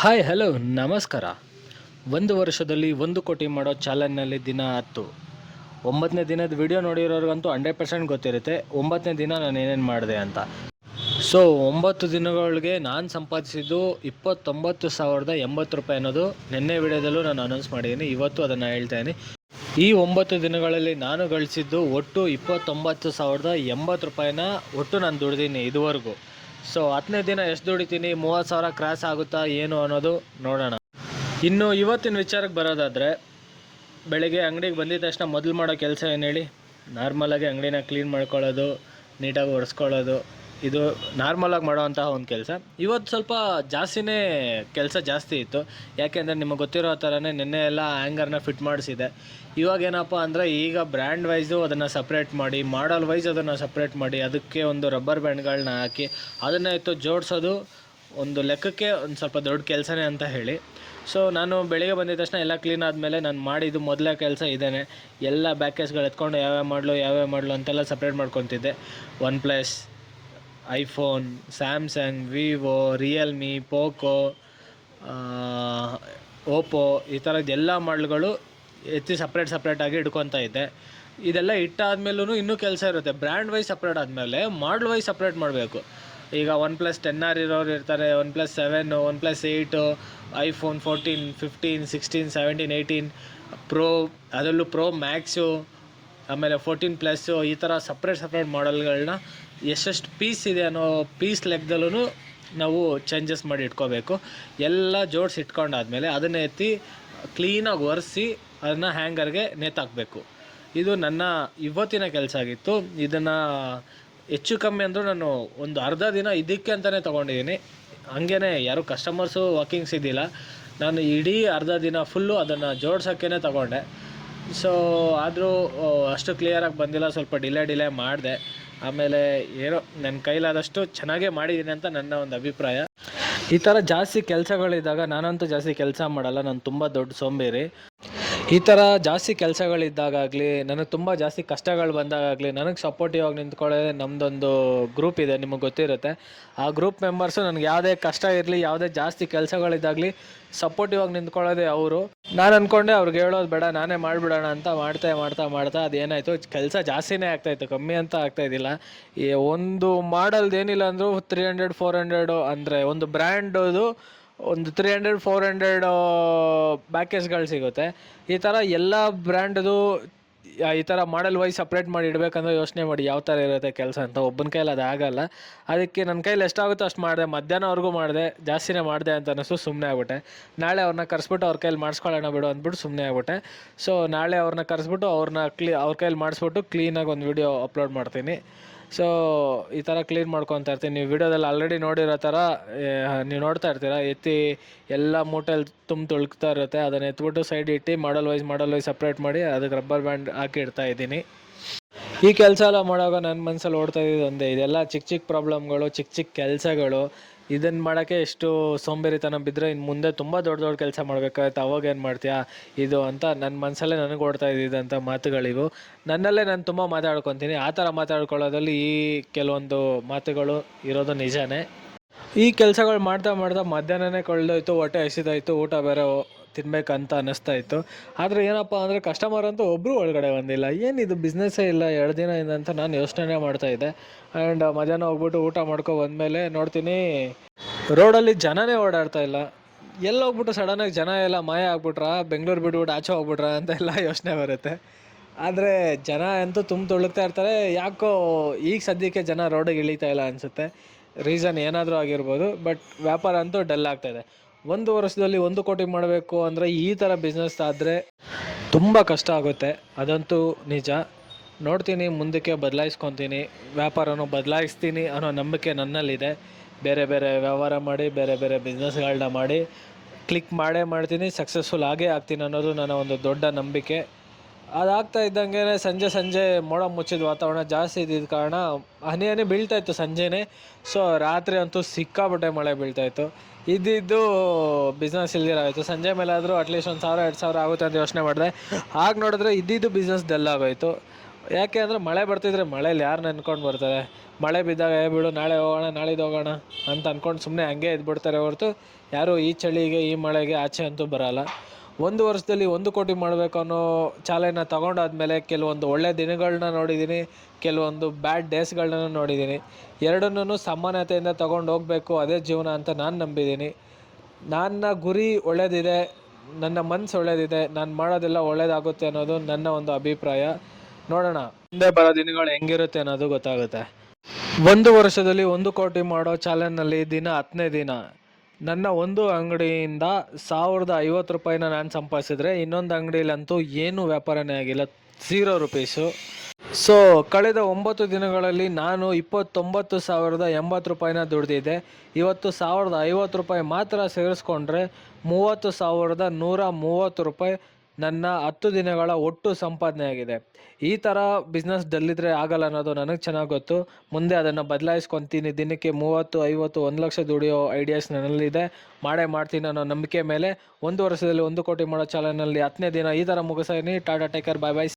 Hi hello ನಮಸ್ಕಾರ. ಒಂದು ವರ್ಷದಲ್ಲಿ 1 ಕೋಟಿ ಮಾಡೋ ಚಾಲೆಂಜ್ನಲ್ಲಿ ದಿನ 10. 9ನೇ ದಿನದ ವಿಡಿಯೋ ನೋಡಿರೋರಿಗಂತೂ 100% ಗೊತ್ತಿರುತ್ತೆ 9ನೇ ದಿನ ನಾನು ಏನೇನು ಮಾಡಿದೆ ಅಂತ. ಸೊ 9 ದಿನಗಳಿಗೆ ನಾನು ಸಂಪಾದಿಸಿದ್ದು 29,080 ರೂಪಾಯಿ ಅನ್ನೋದು ನಿನ್ನೆ ವಿಡಿಯೋದಲ್ಲೂ ನಾನು ಅನೌನ್ಸ್ ಮಾಡಿದ್ದೀನಿ. ಇವತ್ತು ಅದನ್ನು ಹೇಳ್ತಾಯಿದ್ದೀನಿ. ಈ 9 ದಿನಗಳಲ್ಲಿ ನಾನು ಗಳಿಸಿದ್ದು ಒಟ್ಟು 29,080 ರೂಪಾಯಿನ ಒಟ್ಟು ನಾನು ದುಡ್ದೀನಿ ಇದುವರೆಗೂ. ಸೊ 10ನೇ ದಿನ ಎಷ್ಟು ದುಡಿತೀನಿ, 30,000 ಕ್ರಾಸ್ ಆಗುತ್ತಾ ಏನು ಅನ್ನೋದು ನೋಡೋಣ. ಇನ್ನು ಇವತ್ತಿನ ವಿಚಾರಕ್ಕೆ ಬರೋದಾದರೆ, ಬೆಳಗ್ಗೆ ಅಂಗಡಿಗೆ ಬಂದಿದ್ದ ತಕ್ಷಣ ಮೊದಲು ಮಾಡೋ ಕೆಲಸ ಏನು ಹೇಳಿ? ನಾರ್ಮಲಾಗಿ ಅಂಗಡಿನ ಕ್ಲೀನ್ ಮಾಡ್ಕೊಳ್ಳೋದು, ನೀಟಾಗಿ ಒರೆಸ್ಕೊಳ್ಳೋದು, ಇದು ನಾರ್ಮಲಾಗಿ ಮಾಡೋವಂತಹ ಒಂದು ಕೆಲಸ. ಇವತ್ತು ಸ್ವಲ್ಪ ಜಾಸ್ತಿನೇ ಕೆಲಸ ಜಾಸ್ತಿ ಇತ್ತು. ಯಾಕೆಂದರೆ ನಿಮಗೆ ಗೊತ್ತಿರೋ ಥರನೇ ನಿನ್ನೆ ಎಲ್ಲ ಹ್ಯಾಂಗರ್ನ ಫಿಟ್ ಮಾಡಿಸಿದೆ. ಇವಾಗ ಏನಪ್ಪ ಅಂದರೆ, ಈಗ ಬ್ರ್ಯಾಂಡ್ ವೈಸು ಅದನ್ನು ಸಪ್ರೇಟ್ ಮಾಡಿ, ಮಾಡಲ್ ವೈಸ್ ಅದನ್ನು ಸಪ್ರೇಟ್ ಮಾಡಿ, ಅದಕ್ಕೆ ಒಂದು ರಬ್ಬರ್ ಬ್ಯಾಂಡ್ಗಳನ್ನ ಹಾಕಿ ಅದನ್ನು ಎತ್ತು ಜೋಡಿಸೋದು ಒಂದು ಲೆಕ್ಕಕ್ಕೆ ಒಂದು ಸ್ವಲ್ಪ ದೊಡ್ಡ ಕೆಲಸನೇ ಅಂತ ಹೇಳಿ. ಸೊ ನಾನು ಬೆಳಿಗ್ಗೆ ಬಂದಿದ್ದ ತಕ್ಷಣ ಎಲ್ಲ ಕ್ಲೀನ್ ಆದಮೇಲೆ ನಾನು ಮಾಡಿದ್ದು ಮೊದಲೇ ಕೆಲಸ ಇದೇನೆ. ಎಲ್ಲ ಬ್ಯಾಕೇಜ್ಗಳು ಎತ್ಕೊಂಡು ಯಾವ್ಯಾವ ಮಾಡಲು ಅಂತೆಲ್ಲ ಸಪ್ರೇಟ್ ಮಾಡ್ಕೊತಿದ್ದೆ. OnePlus, iPhone, Samsung, Vivo, Realme, Poco, Oppo ಈ ಥರದ್ದು ಎಲ್ಲ ಮಾಡಲ್ಗಳು ಎತ್ತಿ ಸಪ್ರೇಟಾಗಿ ಇಟ್ಕೊತಾ ಇದ್ದೆ. ಇದೆಲ್ಲ ಇಟ್ಟಾದ್ಮೇಲೂ ಇನ್ನೂ ಕೆಲಸ ಇರುತ್ತೆ. ಬ್ರ್ಯಾಂಡ್ ವೈಸ್ ಸಪ್ರೇಟ್ ಆದಮೇಲೆ ಮಾಡಲ್ ವೈಸ್ ಸಪ್ರೇಟ್ ಮಾಡಬೇಕು. ಈಗ OnePlus 10R ಇರೋರು ಇರ್ತಾರೆ, OnePlus 7, OnePlus 8, ಐಫೋನ್ 14, 15, 16, 17, 18 ಪ್ರೋ, ಅದರಲ್ಲೂ ಪ್ರೋ ಮ್ಯಾಕ್ಸು, ಆಮೇಲೆ 14 ಪ್ಲಸ್ಸು, ಈ ಥರ ಸಪ್ರೇಟ್ ಮಾಡಲ್ಗಳನ್ನ ಎಷ್ಟೆಷ್ಟು ಪೀಸ್ ಇದೆ ಅನ್ನೋ ಪೀಸ್ ಲೆಕ್ಕದಲ್ಲೂ ನಾವು ಚೇಂಜಸ್ ಮಾಡಿ ಇಟ್ಕೋಬೇಕು. ಎಲ್ಲ ಜೋಡಿಸಿ ಇಟ್ಕೊಂಡಾದ್ಮೇಲೆ ಅದನ್ನು ಎತ್ತಿ ಕ್ಲೀನಾಗಿ ಒರೆಸಿ ಅದನ್ನು ಹ್ಯಾಂಗರ್ಗೆ ನೇತಾಕಬೇಕು. ಇದು ನನ್ನ ಇವತ್ತಿನ ಕೆಲಸ ಆಗಿತ್ತು. ಇದನ್ನು ಹೆಚ್ಚು ಕಮ್ಮಿ ಅಂದರೂ ನಾನು ಒಂದು ಅರ್ಧ ದಿನ ಇದಕ್ಕೆ ಅಂತಲೇ ತೊಗೊಂಡಿದ್ದೀನಿ. ಹಂಗೇ ಯಾರೂ ಕಸ್ಟಮರ್ಸು ವಾಕಿಂಗ್ಸ್ ಇದ್ದಿಲ್ಲ. ನಾನು ಇಡೀ ಅರ್ಧ ದಿನ ಫುಲ್ಲು ಅದನ್ನು ಜೋಡ್ಸೋಕ್ಕೇ ತೊಗೊಂಡೆ. ಸೊ ಆದರೂ ಅಷ್ಟು ಕ್ಲಿಯರಾಗಿ ಬಂದಿಲ್ಲ, ಸ್ವಲ್ಪ ಡಿಲೇ ಮಾಡಿದೆ. ಆಮೇಲೆ ಏನೋ ನನ್ನ ಕೈಲಾದಷ್ಟು ಚೆನ್ನಾಗೇ ಮಾಡಿದ್ದೀನಿ ಅಂತ ನನ್ನ ಒಂದು ಅಭಿಪ್ರಾಯ. ಈ ಥರ ಜಾಸ್ತಿ ಕೆಲಸಗಳಿದ್ದಾಗ ನಾನಂತೂ ಜಾಸ್ತಿ ಕೆಲಸ ಮಾಡಲ್ಲ, ನಾನು ತುಂಬ ದೊಡ್ಡ ಸೋಂಬೇರಿ. ಈ ಥರ ಜಾಸ್ತಿ ಕೆಲಸಗಳಿದ್ದಾಗಲಿ, ನನಗೆ ತುಂಬ ಜಾಸ್ತಿ ಕಷ್ಟಗಳು ಬಂದಾಗಲಿ, ನನಗೆ ಸಪೋರ್ಟಿವ್ ಆಗಿ ನಿಂತ್ಕೊಳ್ಳೋದೇ ನಮ್ಮದೊಂದು ಗ್ರೂಪ್ ಇದೆ, ನಿಮಗೆ ಗೊತ್ತಿರುತ್ತೆ. ಆ ಗ್ರೂಪ್ ಮೆಂಬರ್ಸು ನನಗೆ ಯಾವುದೇ ಕಷ್ಟ ಇರಲಿ, ಯಾವುದೇ ಜಾಸ್ತಿ ಕೆಲಸಗಳಿದ್ದಾಗಲಿ ಸಪೋರ್ಟಿವ್ ಆಗಿ ನಿಂತ್ಕೊಳ್ಳೋದೇ ಅವರು. ನಾನು ಅಂದ್ಕೊಂಡೆ ಅವ್ರಿಗೆ ಹೇಳೋದು ಬೇಡ, ನಾನೇ ಮಾಡಿಬಿಡೋಣ ಅಂತ ಮಾಡ್ತಾ ಅದೇನಾಯಿತು, ಕೆಲಸ ಜಾಸ್ತಿನೇ ಆಗ್ತಾಯಿತ್ತು, ಕಮ್ಮಿ ಅಂತ ಆಗ್ತಾಯಿದ್ದಿಲ್ಲ. ಈ ಒಂದು ಮಾಡಲ್ದು ಏನಿಲ್ಲ ಅಂದರೂ 300-400 ಅಂದರೆ ಒಂದು ಬ್ರ್ಯಾಂಡದು ಒಂದು 300-400 ಬ್ಯಾಕೇಜ್ಗಳು ಸಿಗುತ್ತೆ. ಈ ಥರ ಎಲ್ಲ ಬ್ರ್ಯಾಂಡ್ದು ಈ ಥರ ಮಾಡಲ್ ವೈಸ್ ಸಪ್ರೇಟ್ ಮಾಡಿ ಇಡಬೇಕಂದ್ರೆ ಯೋಚನೆ ಮಾಡಿ ಯಾವ ಥರ ಇರುತ್ತೆ ಕೆಲಸ ಅಂತ. ಒಬ್ಬನ ಕೈಲಿ ಅದು ಆಗೋಲ್ಲ. ಅದಕ್ಕೆ ನನ್ನ ಕೈಲಿ ಎಷ್ಟಾಗುತ್ತೋ ಅಷ್ಟು ಮಾಡಿದೆ. ಮಧ್ಯಾಹ್ನವರೆಗೂ ಮಾಡಿದೆ, ಜಾಸ್ತಿನೇ ಮಾಡಿದೆ ಅಂತ ಅನ್ನಿಸ್ತು, ಸುಮ್ಮನೆ ಆಗ್ಬಿಟ್ಟೆ. ನಾಳೆ ಅವ್ರನ್ನ ಕರೆಸ್ಬಿಟ್ಟು ಅವ್ರ ಕೈಲಿ ಮಾಡಿಸ್ಕೊಳ್ಳೋಣ ಬಿಡು ಅಂದ್ಬಿಟ್ಟು ಸುಮ್ಮನೆ ಆಗ್ಬಿಟ್ಟೆ. ಸೊ ನಾಳೆ ಅವ್ರನ್ನ ಕರೆಸ್ಬಿಟ್ಟು ಅವ್ರ ಕೈಲಿ ಮಾಡಿಸ್ಬಿಟ್ಟು ಕ್ಲೀನಾಗಿ ಒಂದು ವಿಡಿಯೋ ಅಪ್ಲೋಡ್ ಮಾಡ್ತೀನಿ. ಸೊ ಈ ಥರ ಕ್ಲೀನ್ ಮಾಡ್ಕೊತಾ ಇರ್ತೀನಿ. ನೀವು ವಿಡಿಯೋದಲ್ಲಿ ಆಲ್ರೆಡಿ ನೋಡಿರೋ ಥರ ನೀವು ನೋಡ್ತಾ ಇರ್ತೀರ, ಎತ್ತಿ ಎಲ್ಲ ಮೂಟೆಯಲ್ಲಿ ತೊಳ್ತಾ ಇರುತ್ತೆ. ಅದನ್ನು ಎತ್ಬಿಟ್ಟು ಸೈಡ್ ಇಟ್ಟು ಮಾಡಲ್ ವೈಸ್ ಸಪ್ರೇಟ್ ಮಾಡಿ ಅದಕ್ಕೆ ರಬ್ಬರ್ ಬ್ಯಾಂಡ್ ಹಾಕಿ ಇಡ್ತಾ ಇದ್ದೀನಿ. ಈ ಕೆಲಸ ಎಲ್ಲ ಮಾಡುವಾಗ ನನ್ನ ಮನಸ್ಸಲ್ಲಿ ಓಡ್ತಾ ಇದ್ದಿದ್ದು ಒಂದೇ, ಇದೆಲ್ಲ ಚಿಕ್ಕ ಪ್ರಾಬ್ಲಮ್ಗಳು, ಚಿಕ್ಕ ಕೆಲಸಗಳು. ಇದನ್ನು ಮಾಡೋಕ್ಕೆ ಎಷ್ಟು ಸೋಂಬೇರಿತನ ಬಿದ್ದರೆ ಇನ್ನು ಮುಂದೆ ತುಂಬ ದೊಡ್ಡ ಕೆಲಸ ಮಾಡಬೇಕಾಗುತ್ತೆ, ಅವಾಗೇನು ಮಾಡ್ತೀಯಾ ಇದು ಅಂತ ನನ್ನ ಮನಸ್ಸಲ್ಲೇ ನನಗೆ ಓಡ್ತಾ ಇದ್ದಿದ್ದಂಥ ಮಾತುಗಳಿವು. ನನ್ನಲ್ಲೇ ನಾನು ತುಂಬ ಮಾತಾಡ್ಕೊತೀನಿ. ಆ ಥರ ಮಾತಾಡ್ಕೊಳ್ಳೋದ್ರಲ್ಲಿ ಈ ಕೆಲವೊಂದು ಮಾತುಗಳು ಇರೋದು ನಿಜಾನೇ. ಈ ಕೆಲಸಗಳು ಮಾಡ್ತಾ ಮಧ್ಯಾಹ್ನನೇ ಕಳೆದೋಯ್ತು, ಹೊಟ್ಟೆ ಹಸಿದಾಯಿತು, ಊಟ ಬೇರೆ ತಿನ್ನಬೇಕಂತ ಅನ್ನಿಸ್ತಾ ಇತ್ತು. ಆದರೆ ಏನಪ್ಪ ಅಂದರೆ ಕಸ್ಟಮರ್ ಅಂತೂ ಒಬ್ಬರು ಒಳಗಡೆ ಬಂದಿಲ್ಲ. ಏನಿದು ಬಿಸ್ನೆಸ್ಸೇ ಇಲ್ಲ 2 ದಿನದಿಂದ ಅಂತ ನಾನು ಯೋಚನೆ ಮಾಡ್ತಾಯಿದ್ದೆ. ಆ್ಯಂಡ್ ಮಧ್ಯಾಹ್ನ ಹೋಗ್ಬಿಟ್ಟು ಊಟ ಬಂದಮೇಲೆ ನೋಡ್ತೀನಿ ರೋಡಲ್ಲಿ ಜನನೇ ಓಡಾಡ್ತಾ ಇಲ್ಲ. ಹೋಗ್ಬಿಟ್ಟು ಸಡನ್ನಾಗಿ ಜನ ಎಲ್ಲ ಮಾಯ ಆಗ್ಬಿಟ್ರಾ, ಬೆಂಗಳೂರು ಬಿಟ್ಬಿಟ್ಟು ಆಚೆ ಹೋಗ್ಬಿಟ್ರಾ ಅಂತ ಎಲ್ಲ ಯೋಚನೆ ಬರುತ್ತೆ. ಆದರೆ ಜನ ಅಂತೂ ತುಳ್ತಾ ಇರ್ತಾರೆ. ಯಾಕೋ ಈಗ ಸದ್ಯಕ್ಕೆ ಜನ ರೋಡಿಗೆ ಇಳಿತಾ ಇಲ್ಲ ಅನಿಸುತ್ತೆ. ರೀಸನ್ ಏನಾದರೂ ಆಗಿರ್ಬೋದು, ಬಟ್ ವ್ಯಾಪಾರ ಅಂತೂ ಡಲ್ ಆಗ್ತಾಯಿದೆ. 1 ವರ್ಷದಲ್ಲಿ 1 ಕೋಟಿ ಮಾಡಬೇಕು ಅಂದರೆ ಈ ಥರ ಬಿಸ್ನೆಸ್ ಆದರೆ ತುಂಬ ಕಷ್ಟ ಆಗುತ್ತೆ, ಅದಂತೂ ನಿಜ. ನೋಡ್ತೀನಿ, ಮುಂದಕ್ಕೆ ಬದಲಾಯಿಸ್ಕೊತೀನಿ, ವ್ಯಾಪಾರನೂ ಬದಲಾಯಿಸ್ತೀನಿ ಅನ್ನೋ ನಂಬಿಕೆ ನನ್ನಲ್ಲಿದೆ. ಬೇರೆ ವ್ಯವಹಾರ ಮಾಡಿ, ಬೇರೆ ಬಿಸ್ನೆಸ್ಗಳನ್ನ ಮಾಡಿ ಕ್ಲಿಕ್ ಮಾಡ್ತೀನಿ, ಸಕ್ಸಸ್ಫುಲ್ ಆಗೇ ಆಗ್ತೀನಿ ಅನ್ನೋದು ನನ್ನ ಒಂದು ದೊಡ್ಡ ನಂಬಿಕೆ. ಅದಾಗ್ತಾ ಇದ್ದಂಗೆ ಸಂಜೆ ಮೋಡ ಮುಚ್ಚಿದ ವಾತಾವರಣ ಜಾಸ್ತಿ ಇದ್ದಿದ್ದ ಕಾರಣ ಹನಿ ಬೀಳ್ತಾಯಿತ್ತು ಸಂಜೆನೇ. ಸೊ ರಾತ್ರಿ ಅಂತೂ ಸಿಕ್ಕಾಪಟ್ಟೆ ಮಳೆ ಬೀಳ್ತಾಯಿತ್ತು. ಇದ್ದಿದ್ದು ಬಿಸ್ನೆಸ್ ಇಲ್ದಿರಾಯಿತು. ಸಂಜೆ ಮೇಲಾದರೂ ಅಟ್ಲೀಸ್ಟ್ 1,000-2,000 ಆಗುತ್ತೆ ಅಂತ ಯೋಚನೆ ಮಾಡಿದೆ. ಆಗ ನೋಡಿದ್ರೆ ಇದ್ದಿದ್ದು ಬಿಸ್ನೆಸ್ ಡಲ್ ಆಗೋಯಿತು. ಯಾಕೆ ಅಂದರೆ ಮಳೆ ಬರ್ತಿದ್ರೆ ಮಳೇಲಿ ಯಾರು ನೆನ್ಕೊಂಡು ಬರ್ತಾರೆ. ಮಳೆ ಬಿದ್ದಾಗ ಬಿಡು ನಾಳೆ ಹೋಗೋಣ ನಾಳಿದ್ದು ಹೋಗೋಣ ಅಂತ ಅಂದ್ಕೊಂಡು ಸುಮ್ಮನೆ ಹಂಗೆ ಇದ್ಬಿಡ್ತಾರೆ ಹೊರತು ಯಾರು ಈ ಚಳಿಗೆ ಈ ಮಳೆಗೆ ಆಚೆ ಅಂತೂ ಬರಲ್ಲ. ಒಂದು ವರ್ಷದಲ್ಲಿ 1 ಕೋಟಿ ಮಾಡಬೇಕು ಅನ್ನೋ ಚಾಲೆನ ತೊಗೊಂಡಾದ್ಮೇಲೆ ಕೆಲವೊಂದು ಒಳ್ಳೆ ದಿನಗಳನ್ನ ನೋಡಿದ್ದೀನಿ, ಕೆಲವೊಂದು ಬ್ಯಾಡ್ ಡೇಸ್ಗಳನ್ನ ನೋಡಿದ್ದೀನಿ. ಎರಡನ್ನೂ ಸಮಾನತೆಯಿಂದ ತೊಗೊಂಡು ಹೋಗಬೇಕು, ಅದೇ ಜೀವನ ಅಂತ ನಾನು ನಂಬಿದ್ದೀನಿ. ನನ್ನ ಗುರಿ ಒಳ್ಳೆಯದಿದೆ, ನನ್ನ ಮನಸ್ಸು ಒಳ್ಳೆಯದಿದೆ, ನಾನು ಮಾಡೋದೆಲ್ಲ ಒಳ್ಳೆಯದಾಗುತ್ತೆ ಅನ್ನೋದು ನನ್ನ ಒಂದು ಅಭಿಪ್ರಾಯ. ನೋಡೋಣ ಮುಂದೆ ಬರೋ ದಿನಗಳು ಹೆಂಗಿರುತ್ತೆ ಅನ್ನೋದು ಗೊತ್ತಾಗುತ್ತೆ. 1 ವರ್ಷದಲ್ಲಿ 1 ಕೋಟಿ ಮಾಡೋ ಚಾಲೆಂಜ್ನಲ್ಲಿ ದಿನ 10ನೇ ದಿನ ನನ್ನ ಒಂದು ಅಂಗಡಿಯಿಂದ 1050 ರೂಪಾಯಿನ ನಾನು ಸಂಪಾದಿಸಿದ್ರೆ, ಇನ್ನೊಂದು ಅಂಗಡಿಯಲ್ಲಂತೂ ಏನೂ ವ್ಯಾಪಾರನೇ ಆಗಿಲ್ಲ, 0 ರೂಪೀಸು. ಸೊ ಕಳೆದ 9 ದಿನಗಳಲ್ಲಿ ನಾನು 29,080 ರೂಪಾಯಿನ ದುಡ್ದಿದ್ದೆ. ಇವತ್ತು 1050 ರೂಪಾಯಿ ಮಾತ್ರ ಸೇರಿಸ್ಕೊಂಡ್ರೆ 30,130 ರೂಪಾಯಿ ನನ್ನ 10 ದಿನಗಳ ಒಟ್ಟು ಸಂಪಾದನೆ ಆಗಿದೆ. ಈ ಥರ ಬಿಸ್ನೆಸ್ ಡಲ್ಲಿದ್ರೆ ಆಗಲ್ಲ ಅನ್ನೋದು ನನಗೆ ಚೆನ್ನಾಗಿ ಗೊತ್ತು. ಮುಂದೆ ಅದನ್ನು ಬದಲಾಯಿಸ್ಕೊತೀನಿ. ದಿನಕ್ಕೆ 30, 50, 1 ಲಕ್ಷ ದುಡಿಯೋ ಐಡಿಯಾಸ್ ನನ್ನಲ್ಲಿದೆ. ಮಾಡೇ ಮಾಡ್ತೀನಿ ಅನ್ನೋ ನಂಬಿಕೆ ಮೇಲೆ 1 ವರ್ಷದಲ್ಲಿ 1 ಕೋಟಿ ಮಾಡೋ ಚಾಲೆಂಜ್ನಲ್ಲಿ 10ನೇ ದಿನ ಈ ಥರ ಮುಗಿಸೀನಿ. ಟಾಟಾ, ಟೇಕ್ ಕೇರ್, ಬಾಯ್ ಬಾಯ್.